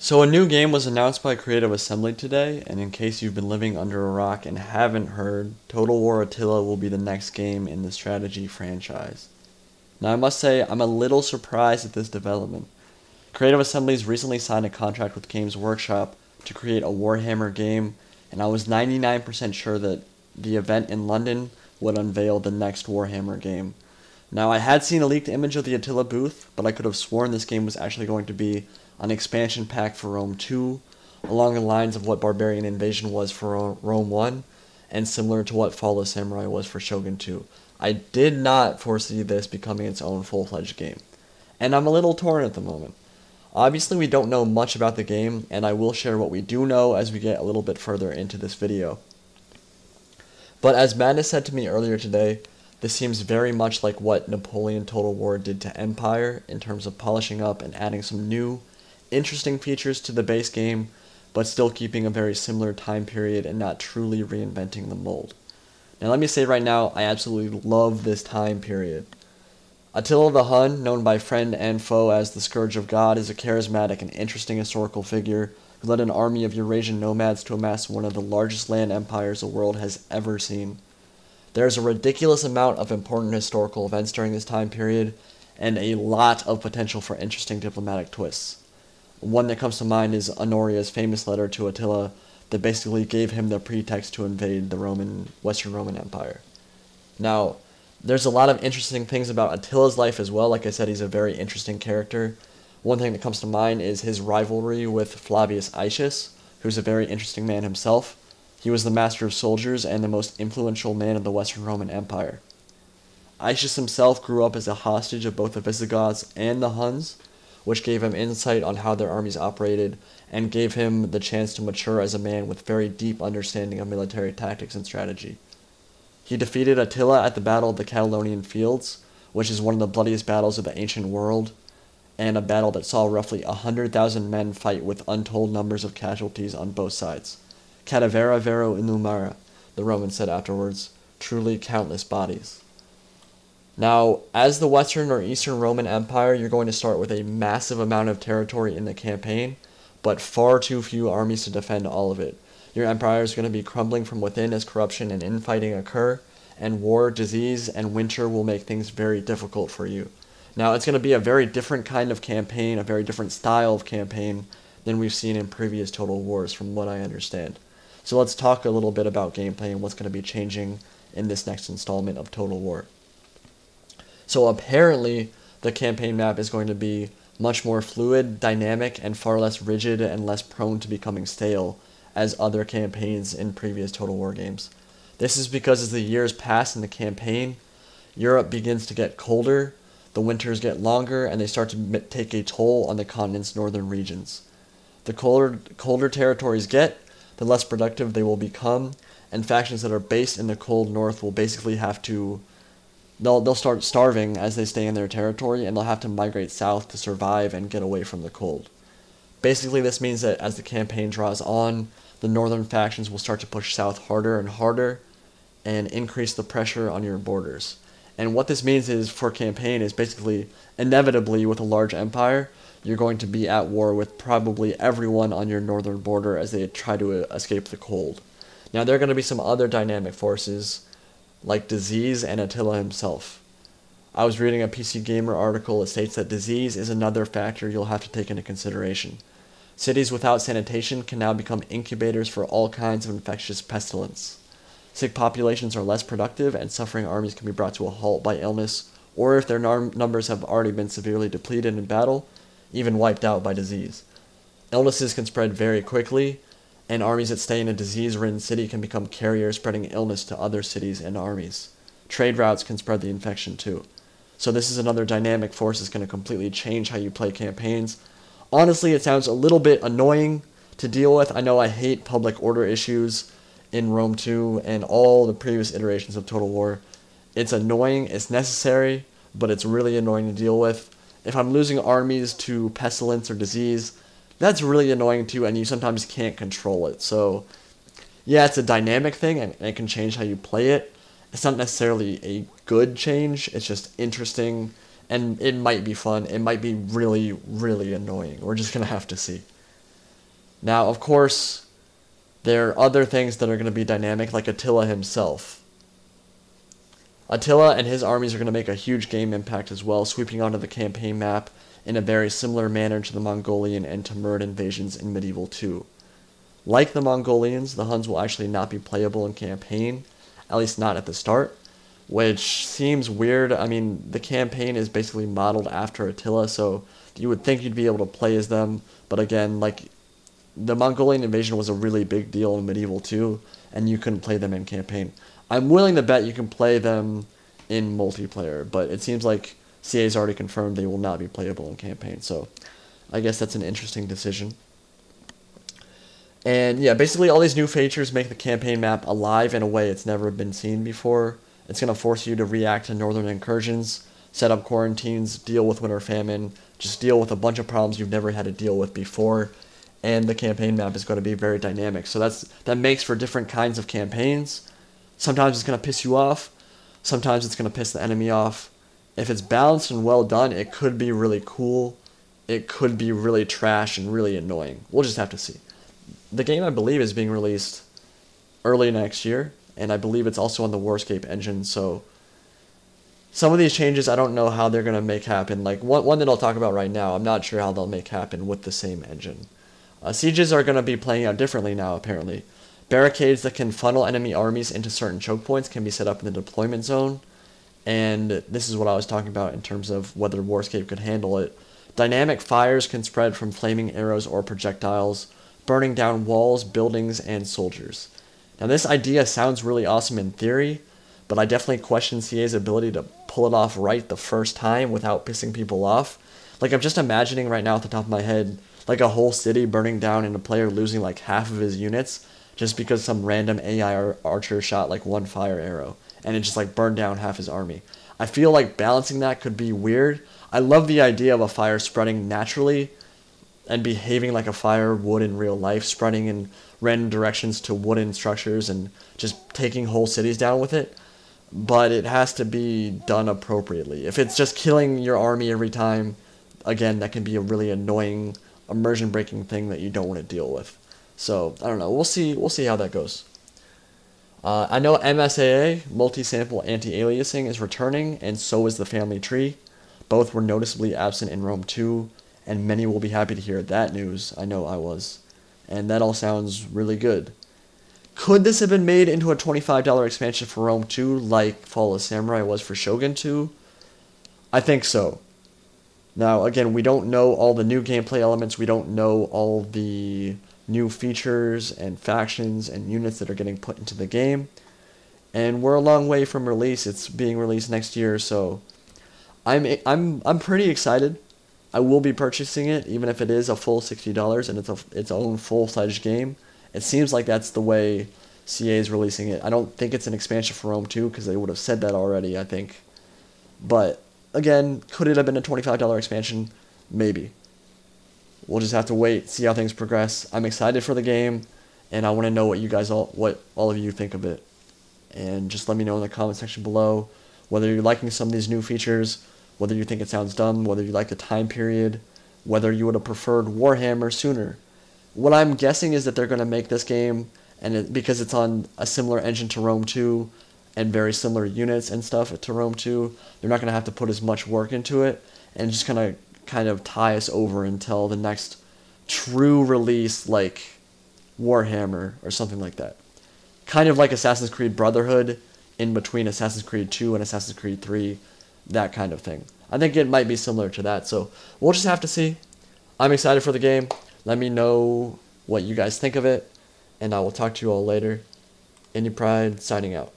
So a new game was announced by Creative Assembly today, and in case you've been living under a rock and haven't heard, Total War Attila will be the next game in the strategy franchise. Now I must say, I'm a little surprised at this development. Creative Assembly's recently signed a contract with Games Workshop to create a Warhammer game, and I was 99% sure that the event in London would unveil the next Warhammer game. Now I had seen a leaked image of the Attila booth, but I could have sworn this game was actually going to be an expansion pack for Rome 2, along the lines of what Barbarian Invasion was for Rome 1, and similar to what Fall of Samurai was for Shogun 2. I did not foresee this becoming its own full-fledged game, and I'm a little torn at the moment. Obviously we don't know much about the game, and I will share what we do know as we get a little bit further into this video. But as Madness said to me earlier today, this seems very much like what Napoleon Total War did to Empire in terms of polishing up and adding some new, interesting features to the base game, but still keeping a very similar time period and not truly reinventing the mold. Now let me say right now, I absolutely love this time period. Attila the Hun, known by friend and foe as the Scourge of God, is a charismatic and interesting historical figure who led an army of Eurasian nomads to amass one of the largest land empires the world has ever seen. There is a ridiculous amount of important historical events during this time period, and a lot of potential for interesting diplomatic twists. One that comes to mind is Honoria's famous letter to Attila that basically gave him the pretext to invade the Western Roman Empire. Now, there's a lot of interesting things about Attila's life as well. Like I said, he's a very interesting character. One thing that comes to mind is his rivalry with Flavius Aetius, who's a very interesting man himself. He was the master of soldiers and the most influential man of the Western Roman Empire. Aetius himself grew up as a hostage of both the Visigoths and the Huns, which gave him insight on how their armies operated and gave him the chance to mature as a man with very deep understanding of military tactics and strategy. He defeated Attila at the Battle of the Catalaunian Fields, which is one of the bloodiest battles of the ancient world, and a battle that saw roughly 100,000 men fight with untold numbers of casualties on both sides. Cadavera vero innumera, the Romans said afterwards, truly countless bodies. Now, as the Western or Eastern Roman Empire, you're going to start with a massive amount of territory in the campaign, but far too few armies to defend all of it. Your empire is going to be crumbling from within as corruption and infighting occur, and war, disease, and winter will make things very difficult for you. Now, it's going to be a very different kind of campaign, a very different style of campaign than we've seen in previous Total Wars, from what I understand. So let's talk a little bit about gameplay and what's going to be changing in this next installment of Total War. So apparently, the campaign map is going to be much more fluid, dynamic, and far less rigid and less prone to becoming stale as other campaigns in previous Total War games. This is because as the years pass in the campaign, Europe begins to get colder, the winters get longer, and they start to take a toll on the continent's northern regions. The colder territories get, the less productive they will become, and factions that are based in the cold north will basically have to They'll start starving as they stay in their territory, and they'll have to migrate south to survive and get away from the cold. Basically, this means that as the campaign draws on, the northern factions will start to push south harder and harder and increase the pressure on your borders. And what this means is, for campaign, is basically, inevitably, with a large empire, you're going to be at war with probably everyone on your northern border as they try to escape the cold. Now, there are going to be some other dynamic forces, like disease and Attila himself. I was reading a PC Gamer article that states that disease is another factor you'll have to take into consideration. Cities without sanitation can now become incubators for all kinds of infectious pestilence. Sick populations are less productive, and suffering armies can be brought to a halt by illness, or if their numbers have already been severely depleted in battle, even wiped out by disease. Illnesses can spread very quickly, and armies that stay in a disease-ridden city can become carriers spreading illness to other cities and armies. Trade routes can spread the infection too. So this is another dynamic force that's going to completely change how you play campaigns. Honestly, it sounds a little bit annoying to deal with. I know I hate public order issues in Rome 2 and all the previous iterations of Total War. It's annoying, it's necessary, but it's really annoying to deal with. If I'm losing armies to pestilence or disease, that's really annoying too, and you sometimes can't control it. So, yeah, it's a dynamic thing, and it can change how you play it. It's not necessarily a good change, it's just interesting, and it might be fun. It might be really, really annoying. We're just going to have to see. Now, of course, there are other things that are going to be dynamic, like Attila himself. Attila and his armies are going to make a huge game impact as well, sweeping onto the campaign map in a very similar manner to the Mongolian and Timurid invasions in Medieval 2. Like the Mongolians, the Huns will actually not be playable in campaign, at least not at the start, which seems weird. I mean, the campaign is basically modeled after Attila, so you would think you'd be able to play as them, but again, like, the Mongolian invasion was a really big deal in Medieval 2, and you couldn't play them in campaign. I'm willing to bet you can play them in multiplayer, but it seems like CA's already confirmed they will not be playable in campaign, so I guess that's an interesting decision. And yeah, basically all these new features make the campaign map alive in a way it's never been seen before. It's going to force you to react to northern incursions, set up quarantines, deal with winter famine, just deal with a bunch of problems you've never had to deal with before. And the campaign map is going to be very dynamic. So that makes for different kinds of campaigns. Sometimes it's going to piss you off. Sometimes it's going to piss the enemy off. If it's balanced and well done, it could be really cool. It could be really trash and really annoying. We'll just have to see. The game, I believe, is being released early next year, and I believe it's also on the Warscape engine, so some of these changes I don't know how they're going to make happen. Like, one that I'll talk about right now, I'm not sure how they'll make happen with the same engine. Sieges are going to be playing out differently now, apparently. Barricades that can funnel enemy armies into certain choke points can be set up in the deployment zone, and this is what I was talking about in terms of whether Warscape could handle it. Dynamic fires can spread from flaming arrows or projectiles, burning down walls, buildings, and soldiers. Now, this idea sounds really awesome in theory, but I definitely question CA's ability to pull it off right the first time without pissing people off. Like, I'm just imagining right now at the top of my head, like a whole city burning down and a player losing like half of his units just because some random AI archer shot like one fire arrow, and it just like burned down half his army. I feel like balancing that could be weird. I love the idea of a fire spreading naturally and behaving like a fire would in real life, spreading in random directions to wooden structures and just taking whole cities down with it. But it has to be done appropriately. If it's just killing your army every time, again, that can be a really annoying, immersion-breaking thing that you don't want to deal with. So, I don't know. We'll see how that goes. I know MSAA, multi-sample anti-aliasing, is returning, and so is the family tree. Both were noticeably absent in Rome 2, and many will be happy to hear that news. I know I was. And that all sounds really good. Could this have been made into a $25 expansion for Rome 2 like Fall of Samurai was for Shogun 2? I think so. Now, again, we don't know all the new gameplay elements. We don't know all the new features and factions and units that are getting put into the game. And we're a long way from release. It's being released next year, so I'm pretty excited. I will be purchasing it, even if it is a full $60 and it's its own full-fledged game. It seems like that's the way CA is releasing it. I don't think it's an expansion for Rome 2, because they would have said that already, I think. But, again, could it have been a $25 expansion? Maybe. We'll just have to wait, see how things progress. I'm excited for the game, and I want to know what all of you think of it. And just let me know in the comment section below whether you're liking some of these new features, whether you think it sounds dumb, whether you like the time period, whether you would have preferred Warhammer sooner. What I'm guessing is that they're going to make this game, and because it's on a similar engine to Rome 2, and very similar units and stuff to Rome 2, they're not going to have to put as much work into it, and just going to kind of tie us over until the next true release, like Warhammer or something like that. Kind of like Assassin's Creed Brotherhood, in between Assassin's Creed 2 and Assassin's Creed 3, that kind of thing. I think it might be similar to that, so we'll just have to see. I'm excited for the game. Let me know what you guys think of it, and I will talk to you all later. Indie Pride, signing out.